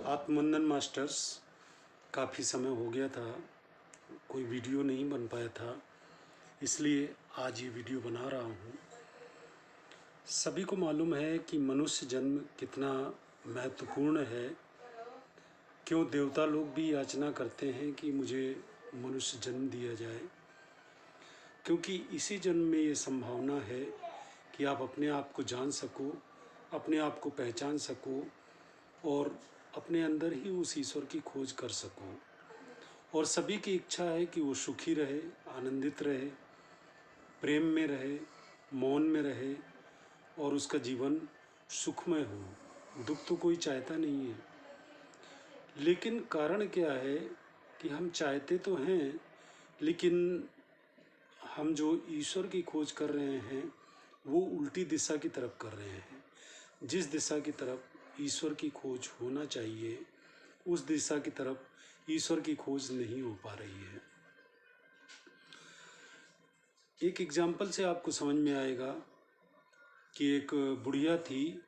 आत्मवंदन masters. काफ़ी समय हो गया था, कोई वीडियो नहीं बन पाया था, इसलिए आज ये वीडियो बना रहा हूँ। सभी को मालूम है कि मनुष्य जन्म कितना महत्वपूर्ण है। क्यों देवता लोग भी याचना करते हैं कि मुझे मनुष्य जन्म दिया जाए, क्योंकि इसी जन्म में ये संभावना है कि आप अपने आप को जान सको, अपने आप को पहचान सको और अपने अंदर ही उस ईश्वर की खोज कर सको। और सभी की इच्छा है कि वो सुखी रहे, आनंदित रहे, प्रेम में रहे, मौन में रहे और उसका जीवन सुखमय हो। दुख तो कोई चाहता नहीं है, लेकिन कारण क्या है कि हम चाहते तो हैं, लेकिन हम जो ईश्वर की खोज कर रहे हैं वो उल्टी दिशा की तरफ कर रहे हैं। जिस दिशा की तरफ ईश्वर की खोज होना चाहिए, उस दिशा की तरफ ईश्वर की खोज नहीं हो पा रही है। एक एग्जाम्पल से आपको समझ में आएगा कि एक बुढ़िया थी,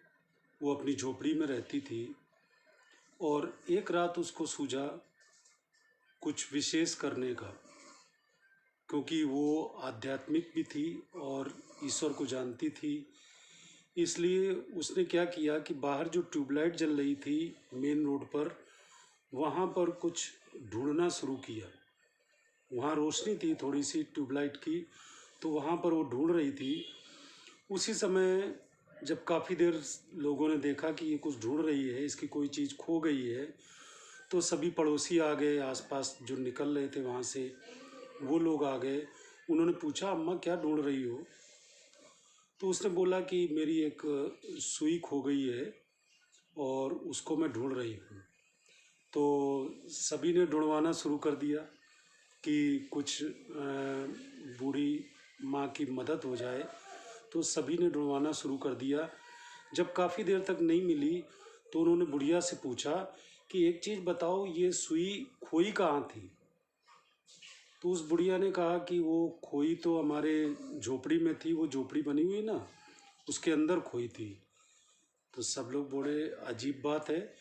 वो अपनी झोपड़ी में रहती थी और एक रात उसको सूझा कुछ विशेष करने का, क्योंकि वो आध्यात्मिक भी थी और ईश्वर को जानती थी। इसलिए उसने क्या किया कि बाहर जो ट्यूबलाइट जल रही थी मेन रोड पर, वहाँ पर कुछ ढूंढना शुरू किया। वहाँ रोशनी थी थोड़ी सी ट्यूबलाइट की, तो वहाँ पर वो ढूंढ रही थी। उसी समय जब काफ़ी देर लोगों ने देखा कि ये कुछ ढूंढ रही है, इसकी कोई चीज़ खो गई है, तो सभी पड़ोसी आ गए, आसपास जो निकल रहे थे वहाँ से वो लोग आ गए। उन्होंने पूछा, अम्मा क्या ढूंढ रही हो? तो उसने बोला कि मेरी एक सुई खो गई है और उसको मैं ढूंढ रही हूँ। तो सभी ने ढूंढवाना शुरू कर दिया कि कुछ बूढ़ी माँ की मदद हो जाए। तो सभी ने ढूंढवाना शुरू कर दिया। जब काफ़ी देर तक नहीं मिली तो उन्होंने बुढ़िया से पूछा कि एक चीज़ बताओ, ये सुई खोई कहाँ थी? तो उस बुढ़िया ने कहा कि वो खोई तो हमारे झोपड़ी में थी, वो झोपड़ी बनी हुई ना, उसके अंदर खोई थी। तो सब लोग बोले, अजीब बात है,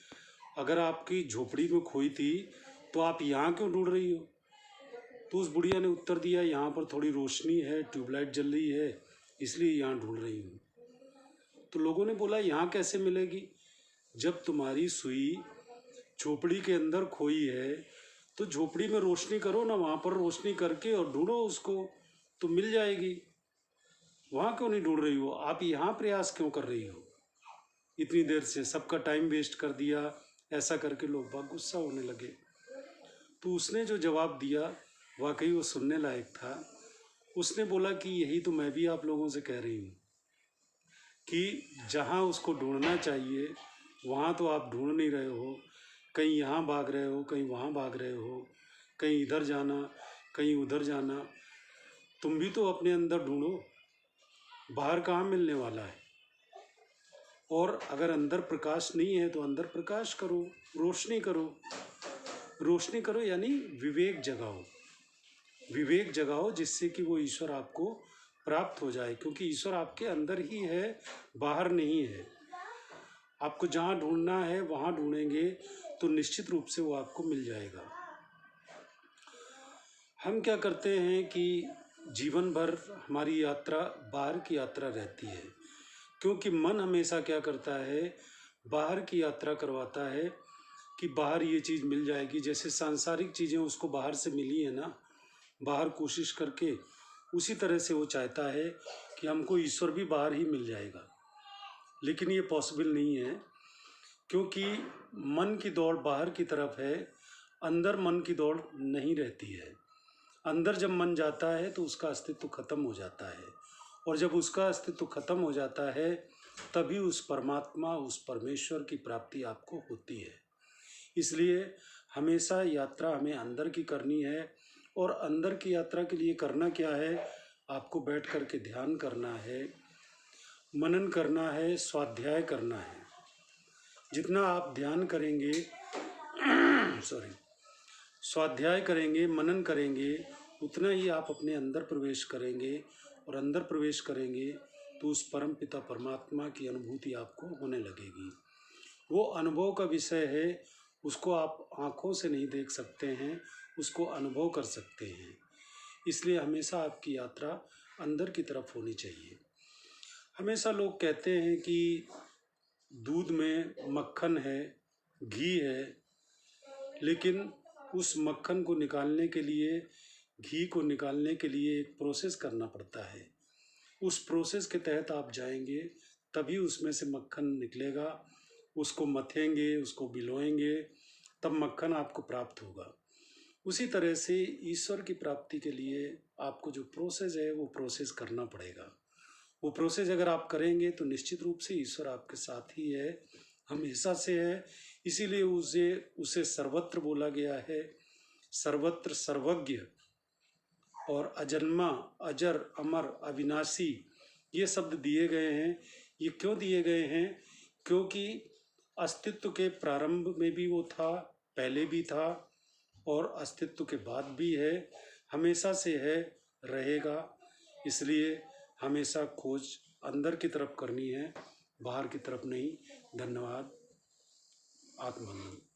अगर आपकी झोपड़ी में खोई थी तो आप यहाँ क्यों ढूंढ रही हो? तो उस बुढ़िया ने उत्तर दिया, यहाँ पर थोड़ी रोशनी है, ट्यूबलाइट जल रही है, इसलिए यहाँ ढूंढ रही हूँ। तो लोगों ने बोला, यहाँ कैसे मिलेगी? जब तुम्हारी सुई झोपड़ी के अंदर खोई है तो झोपड़ी में रोशनी करो ना, वहाँ पर रोशनी करके और ढूंढो उसको, तो मिल जाएगी। वहाँ क्यों नहीं ढूंढ रही हो? आप यहाँ प्रयास क्यों कर रही हो? इतनी देर से सबका टाइम वेस्ट कर दिया। ऐसा करके लोग बहुत गुस्सा होने लगे। तो उसने जो जवाब दिया वाकई वो सुनने लायक था। उसने बोला कि यही तो मैं भी आप लोगों से कह रही हूँ कि जहाँ उसको ढूंढना चाहिए वहाँ तो आप ढूंढ नहीं रहे हो। कहीं यहाँ भाग रहे हो, कहीं वहाँ भाग रहे हो, कहीं इधर जाना, कहीं उधर जाना। तुम भी तो अपने अंदर ढूंढो, बाहर कहाँ मिलने वाला है? और अगर अंदर प्रकाश नहीं है तो अंदर प्रकाश करो, रोशनी करो। रोशनी करो यानी विवेक जगाओ, विवेक जगाओ, जिससे कि वो ईश्वर आपको प्राप्त हो जाए, क्योंकि ईश्वर आपके अंदर ही है, बाहर नहीं है। आपको जहाँ ढूंढना है वहाँ ढूंढेंगे तो निश्चित रूप से वो आपको मिल जाएगा। हम क्या करते हैं कि जीवन भर हमारी यात्रा बाहर की यात्रा रहती है, क्योंकि मन हमेशा क्या करता है, बाहर की यात्रा करवाता है कि बाहर ये चीज़ मिल जाएगी। जैसे सांसारिक चीज़ें उसको बाहर से मिली है ना, बाहर कोशिश करके, उसी तरह से वो चाहता है कि हमको ईश्वर भी बाहर ही मिल जाएगा। लेकिन ये पॉसिबल नहीं है, क्योंकि मन की दौड़ बाहर की तरफ है, अंदर मन की दौड़ नहीं रहती है। अंदर जब मन जाता है तो उसका अस्तित्व खत्म हो जाता है, और जब उसका अस्तित्व खत्म हो जाता है तभी उस परमात्मा, उस परमेश्वर की प्राप्ति आपको होती है। इसलिए हमेशा यात्रा हमें अंदर की करनी है, और अंदर की यात्रा के लिए करना क्या है, आपको बैठ कर के ध्यान करना है, मनन करना है, स्वाध्याय करना है। जितना आप ध्यान करेंगे स्वाध्याय करेंगे, मनन करेंगे, उतना ही आप अपने अंदर प्रवेश करेंगे, और अंदर प्रवेश करेंगे तो उस परम पिता परमात्मा की अनुभूति आपको होने लगेगी। वो अनुभव का विषय है उसको आप आँखों से नहीं देख सकते हैं, उसको अनुभव कर सकते हैं। इसलिए हमेशा आपकी यात्रा अंदर की तरफ होनी चाहिए। हमेशा लोग कहते हैं कि दूध में मक्खन है, घी है, लेकिन उस मक्खन को निकालने के लिए, घी को निकालने के लिए एक प्रोसेस करना पड़ता है। उस प्रोसेस के तहत आप जाएंगे तभी उसमें से मक्खन निकलेगा। उसको मथेंगे, उसको भिगोएंगे, तब मक्खन आपको प्राप्त होगा। उसी तरह से ईश्वर की प्राप्ति के लिए आपको जो प्रोसेस है वो प्रोसेस करना पड़ेगा। वो प्रोसेस अगर आप करेंगे तो निश्चित रूप से ईश्वर आपके साथ ही है, हमेशा से है। इसीलिए उसे सर्वत्र बोला गया है, सर्वत्र सर्वज्ञ और अजन्मा, अजर, अमर, अविनाशी, ये शब्द दिए गए हैं। ये क्यों दिए गए हैं? क्योंकि अस्तित्व के प्रारंभ में भी वो था, पहले भी था और अस्तित्व के बाद भी है, हमेशा से है, रहेगा। इसलिए हमेशा खोज अंदर की तरफ करनी है, बाहर की तरफ नहीं। धन्यवाद। आत्मबंधन।